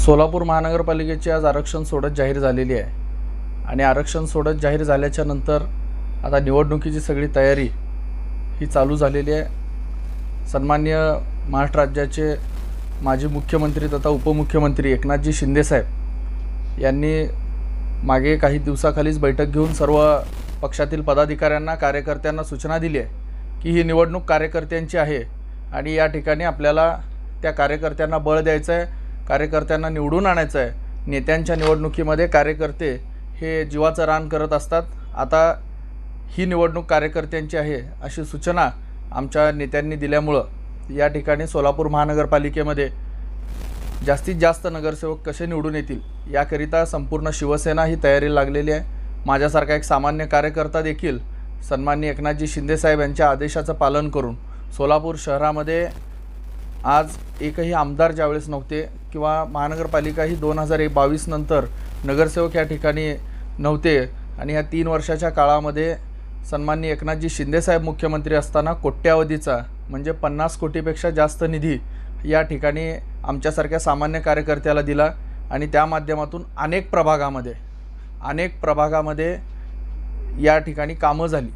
सोलापूर महानगरपालिकेची आज आरक्षण सोडत जाहीर झालेली आहे आणि आरक्षण सोडत जाहीर झाल्याच्या नंतर आता निवडणुकीची सगळी तयारी ही चालू झालेली आहे। सन्माननीय महाराष्ट्र राज्याचे माजी मुख्यमंत्री तथा उपमुख्यमंत्री एकनाथजी शिंदे साहेब यांनी मागे काही दिवसाखालीच बैठक घेऊन सर्व पक्षातील पदाधिकाऱ्यांना कार्यकर्त्यांना सूचना दिली आहे की ही निवडणूक कार्यकर्त्यांची आहे आणि या ठिकाणी आपल्याला त्या कार्यकर्त्यांना बळ द्यायचं आहे, कार्यकर्त्यांना निवडून आणायचं आहे। नेत्यांच्या निवडणुकीमध्ये कार्यकर्ते हे जीवाचं रान करत असतात। आता ही निवडणूक कार्यकर्त्यांची आहे अशी सूचना आमच्या नेत्यांनी दिल्यामुळं या ठिकाणी सोलापूर महानगरपालिकेमध्ये जास्तीत जास्त नगरसेवक कसे निवडून येतील याकरिता संपूर्ण शिवसेना ही तयारी लागलेली आहे। माझ्यासारखा एक सामान्य कार्यकर्ता देखील सन्माननीय एकनाथजी शिंदे साहेब यांच्या आदेशाचं पालन करून सोलापूर शहरामध्ये आज एकही आमदार ज्यावेळेस नव्हते किंवा महानगरपालिका ही 2022 नंतर नगरसेवक या ठिकाणी नव्हते आणि ह्या 3 वर्षाच्या काळामध्ये सन्माननीय एकनाथजी शिंदे साहेब मुख्यमंत्री असताना कोट्यावधीचा म्हणजे 50 कोटीपेक्षा जास्त निधी या ठिकाणी आमच्यासारख्या सामान्य कार्यकर्त्याला दिला आणि त्या माध्यमातून अनेक प्रभागामध्ये या ठिकाणी कामं झाली।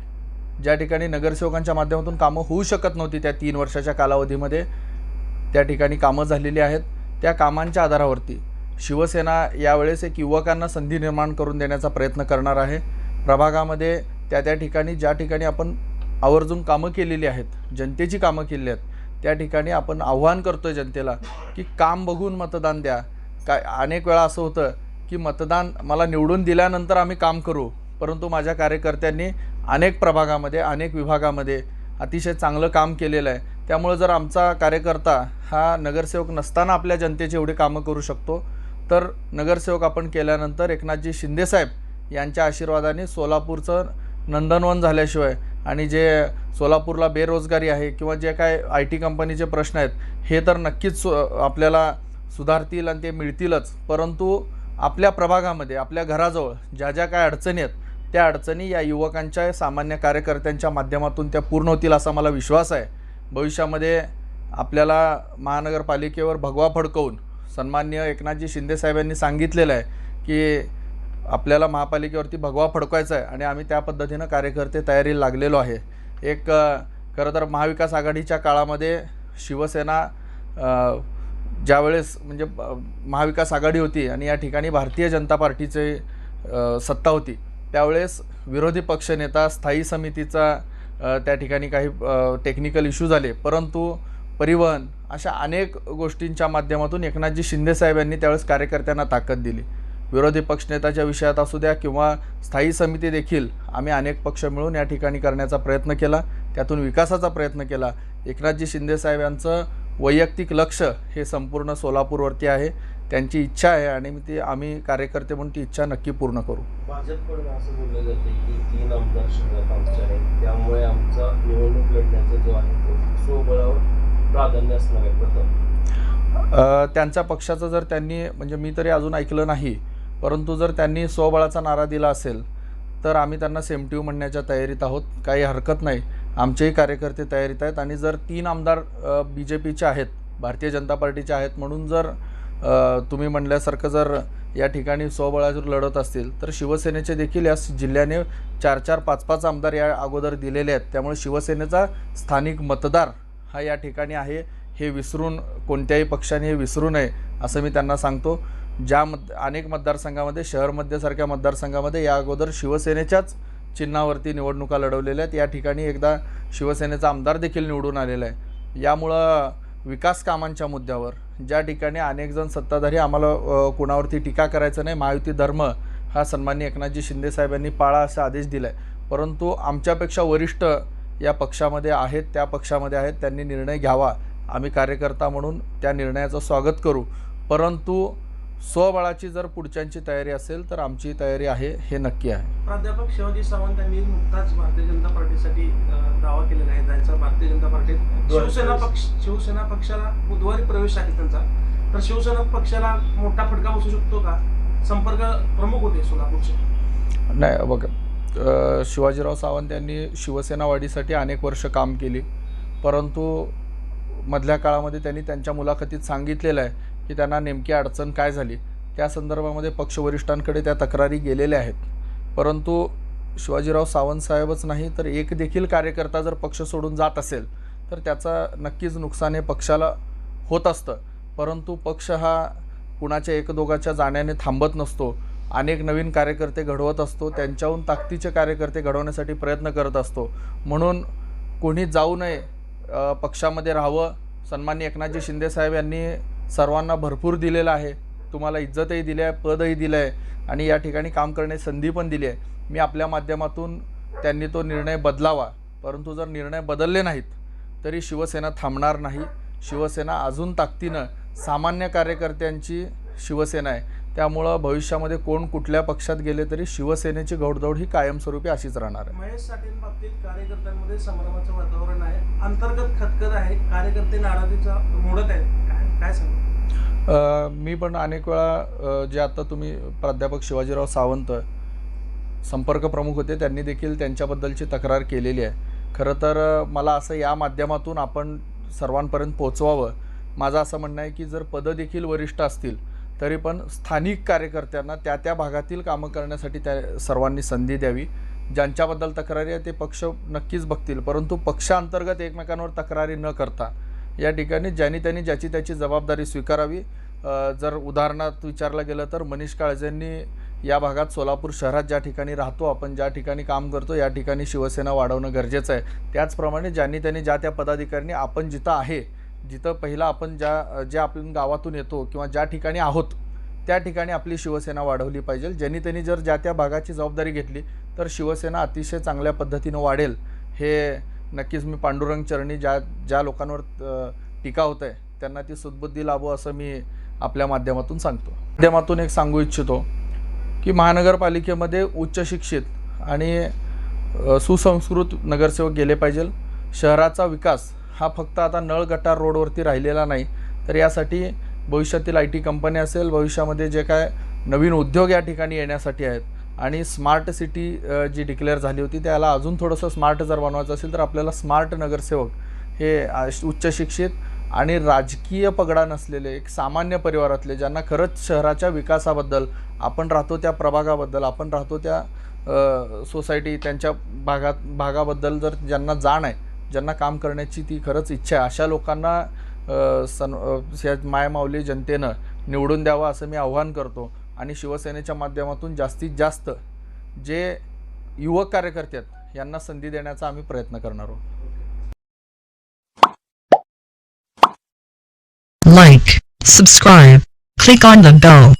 ज्या ठिकाणी नगरसेवकांच्या माध्यमातून कामं होऊ शकत नव्हती त्या 3 वर्षाच्या कालावधीमध्ये त्या ठिकाणी कामं झालेली आहेत। त्या कामांच्या आधारावरती शिवसेना यावेळेस एक युवकांना संधी निर्माण करून देण्याचा प्रयत्न करणार आहे। प्रभागामध्ये त्या ठिकाणी ज्या ठिकाणी आपण आवर्जून कामं केलेली आहेत, जनतेची कामं केलेली आहेत, त्या ठिकाणी आपण आव्हान करतोय जनतेला की काम बघून मतदान द्या। काय अनेक वेळा असं होतं की मतदान मला निवडून दिल्यानंतर आम्ही काम करू, परंतु माझ्या कार्यकर्त्यांनी अनेक प्रभागामध्ये अनेक विभागामध्ये अतिशय चांगलं काम केलेलं आहे। त्यामुळे जर आमचा कार्यकर्ता हा नगरसेवक नसताना आपल्या जनतेची एवढी कामं करू शकतो तर नगरसेवक आपण केल्यानंतर एकनाथजी शिंदे साहेब यांच्या आशीर्वादाने सोलापूरचं नंदनवन झाल्याशिवाय आणि जे सोलापूरला बेरोजगारी आहे किंवा जे काय IT कंपनीचे प्रश्न आहेत हे तर नक्कीच आपल्याला सुधारतील आणि ते मिळतीलच, परंतु आपल्या प्रभागामध्ये आपल्या घराजवळ ज्या काय अडचणी आहेत त्या अडचणी या युवकांच्या सामान्य कार्यकर्त्यांच्या माध्यमातून त्या पूर्ण होतील असा मला विश्वास आहे। भविष्यामध्ये आपल्याला महानगरपालिकेवर भगवा फडकवून सन्माननीय एकनाथजी शिंदे साहेबांनी सांगितलेलं आहे की आपल्याला महापालिकेवरती भगवा फडकवायचा आहे आणि आम्ही त्या पद्धतीनं कार्यकर्ते तयारीला लागलेलो आहे। एक खरं तर महाविकास आघाडीच्या काळामध्ये शिवसेना ज्यावेळेस म्हणजे महाविकास आघाडी होती आणि या ठिकाणी भारतीय जनता पार्टीचे सत्ता होती त्यावेळेस विरोधी पक्षनेता स्थायी समितीचा त्या ठिकाणी काही टेक्निकल इश्यू झाले, परंतु परिवहन अशा अनेक गोष्टींच्या माध्यमातून एकनाथजी शिंदे साहेब यांनी त्यावेळेस कार्यकर्त्यांना ताकद दिली। विरोधी पक्षनेत्याच्या विषयात असू द्या किंवा स्थायी समिती देखील आम्ही अनेक पक्ष मिळून या ठिकाणी करण्याचा प्रयत्न केला, त्यातून विकासाचा प्रयत्न केला। एकनाथजी शिंदे साहेब यांचं वैयक्तिक लक्ष हे संपूर्ण सोलापूरवरती आहे, त्यांची इच्छा आहे आणि आम्ही कार्यकर्ते म्हणून ती इच्छा नक्की पूर्ण करू। भाजपकडून असं बोललं जाते की 3 आमदार शहरात आमचे आहेत, त्यामुळे आमचा निवडणूक लढण्याचा जो आहे तो स्वबळावर प्राधान्य असणार आहे प्रथम। त्यांच्या पक्षाचं जर त्यांनी म्हणजे मी तरी अजून ऐकलं नाही, परंतु जर त्यांनी स्वबळाचा नारा दिला असेल तर आम्ही त्यांना सेमटिव्ह म्हणण्याच्या तयारीत आहोत, काही हरकत नाही। आमचेही कार्यकर्ते तयारीत आहेत आणि जर 3 आमदार BJPचे आहेत, भारतीय जनता पार्टीचे आहेत म्हणून जर तुम्ही म्हणल्यासारखं जर या ठिकाणी स्वबळावर लढत असतील तर शिवसेनेचे देखील या जिल्ह्याने 4-4, 5-5 आमदार या अगोदर दिलेले आहेत। त्यामुळे शिवसेनेचा स्थानिक मतदार हा या ठिकाणी आहे हे विसरून कोणत्याही पक्षाने हे विसरू नये असं मी त्यांना सांगतो। अनेक मतदारसंघामध्ये शहर मध्यसारख्या मतदारसंघामध्ये या अगोदर शिवसेनेच्याच चिन्हावरती निवडणुका लढवलेल्या आहेत, या ठिकाणी एकदा शिवसेनेचा आमदार देखील निवडून आलेला आहे। यामुळं विकास कामांच्या मुद्द्यावर ज्या ठिकाणी अनेकजण सत्ताधारी आम्हाला कुणावरती टीका करायचं नाही, महायुती धर्म हा सन्माननीय एकनाथजी शिंदे साहेबांनी पाळा असा आदेश दिला आहे, परंतु आमच्यापेक्षा वरिष्ठ या पक्षामध्ये आहेत, त्या पक्षामध्ये आहेत, त्यांनी निर्णय घ्यावा, आम्ही कार्यकर्ता म्हणून त्या निर्णयाचं स्वागत करू, परंतु स्वबळाची जर पुढच्यांची तयारी असेल तर आमची तयारी आहे हे नक्की आहे। प्राध्यापक शिवाजी सावंत यांनी नुकताच भारतीय जनता पार्टीसाठी दावा केलेला आहे, त्यांचा भारतीय जनता पार्टीत शिवसेना पक्षाला बुधवारी प्रवेश आहे त्यांचा, तर शिवसेना पक्षाला मोठा फटका बसू शकतो का? संपर्क प्रमुख होते सोलापूरचे। नाही बघा, शिवाजीराव सावंत यांनी शिवसेना वाढीसाठी अनेक वर्ष काम केली, परंतु मधल्या काळामध्ये त्यांनी त्यांच्या मुलाखतीत सांगितलेलं आहे की त्यांना नेमकी अडचण काय झाली, त्या संदर्भामध्ये पक्षवरिष्ठांकडे त्या तक्रारी गेलेल्या आहेत. परंतु शिवाजीराव सावंत साहेबच नाही तर एक देखील कार्यकर्ता जर पक्ष सोडून जात असेल तर त्याचा नक्कीच नुकसान हे पक्षाला होत असतं. परंतु पक्ष हा कुणाच्या एक दोघाच्या जाण्याने थांबत नसतो. अनेक नवीन कार्यकर्ते घडवत असतो, त्यांच्याहून ताकदीचे कार्यकर्ते घडवण्यासाठी प्रयत्न करत असतो. म्हणून कोणी जाऊ नये, पक्षामध्ये राहावं. सन्माननीय एकनाथजी शिंदे साहेब यांनी सर्वांना भरपूर दिलेलं आहे, तुम्हाला इज्जतही दिली आहे, पदही दिलं आहे आणि या ठिकाणी काम करण्याची संधी पण दिली आहे. मी आपल्या माध्यमातून त्यांनी तो निर्णय बदलावा. परंतु जर निर्णय बदलले नाहीत तरी शिवसेना थांबणार नाही. शिवसेना अजून ताकदीनं सामान्य कार्यकर्त्यांची शिवसेना आहे. त्यामुळं भविष्यामध्ये कोण कुठल्या पक्षात गेले तरी शिवसेनेची घोडदौड ही कायमस्वरूपी अशीच राहणार आहे. महेश साठेंबाबतीत कार्यकर्त्यांमध्ये संभ्रमाचं वातावरण आहे, अंतर्गत खतखत आहे, कार्यकर्ते नाराजीचा मोडत आहेत, काय सांगू? मी पण अनेक वेळा जे आता तुम्ही प्राध्यापक शिवाजीराव सावंत संपर्क प्रमुख होते, त्यांनी देखील त्यांच्याबद्दलची तक्रार केलेली आहे. खरं तर मला असं या माध्यमातून आपण सर्वांपर्यंत पोहोचवावं. माझं असं म्हणणं आहे की जर पदं देखील वरिष्ठ असतील तरी पण स्थानिक कार्यकर्त्यांना त्या भागातील कामं करण्यासाठी त्या सर्वांनी संधी द्यावी. ज्यांच्याबद्दल तक्रारी आहे ते पक्ष नक्कीच बघतील, परंतु पक्षांतर्गत एकमेकांवर तक्रारी न करता या ठिकाणी ज्यांनी त्यांनी ज्याची त्याची जबाबदारी स्वीकारावी. जर उदाहरणार्थ विचारलं गेलं तर मनीष काळजेंनी या भागात सोलापूर शहरात ज्या ठिकाणी राहतो आपण, ज्या ठिकाणी काम करतो, या ठिकाणी शिवसेना वाढवणं गरजेचं आहे. त्याचप्रमाणे ज्यांनी त्यांनी ज्या त्या पदाधिकाऱ्यांनी आपण जिथं आहे, जिथं पहिला आपण ज्या आपण गावातून येतो किंवा ज्या ठिकाणी आहोत त्या ठिकाणी आपली शिवसेना वाढवली पाहिजे. ज्यांनी त्यांनी जर ज्या त्या भागाची जबाबदारी घेतली तर शिवसेना अतिशय चांगल्या पद्धतीनं वाढेल. हे नक्कीच मी पांडुरंग चरणी ज्या लोकांवर टीका होत आहे त्यांना ती सद्बुद्धी लाभो असं मी आपल्या माध्यमातून सांगतो. माध्यमातून एक सांगू इच्छितो की महानगरपालिकेमध्ये उच्च शिक्षित आणि सुसंस्कृत नगरसेवक गेले पाहिजे. शहराचा विकास हा फक्त आता नळ गटार रोडवरती राहिलेला नाही, तर यासाठी भविष्यातील IT कंपन्या असेल, भविष्यामध्ये जे काय नवीन उद्योग या ठिकाणी येण्यासाठी आहेत आणि स्मार्ट सिटी जी डिक्लेअर झाली होती त्याला अजून थोडंसं स्मार्ट जर बनवायचं असेल तर आपल्याला स्मार्ट नगरसेवक हे उच्च शिक्षित आणि राजकीय पगडा नसलेले एक सामान्य परिवारातले, ज्यांना खरंच शहराच्या विकासाबद्दल, आपण राहतो त्या प्रभागाबद्दल, आपण राहतो त्या सोसायटी त्यांच्या भागाबद्दल जर ज्यांना जाण आहे, ज्यांना काम करण्याची ती खरंच इच्छा आहे, अशा लोकांना मायमाऊली जनतेनं निवडून द्यावं असं मी आव्हान करतो. आणि शिवसेनेच्या माध्यमातून जास्तीत जास्त जे युवक कार्यकर्ते आहेत यांना संधी देण्याचा आम्ही प्रयत्न करणार आहोत. Like, subscribe, click on the bell.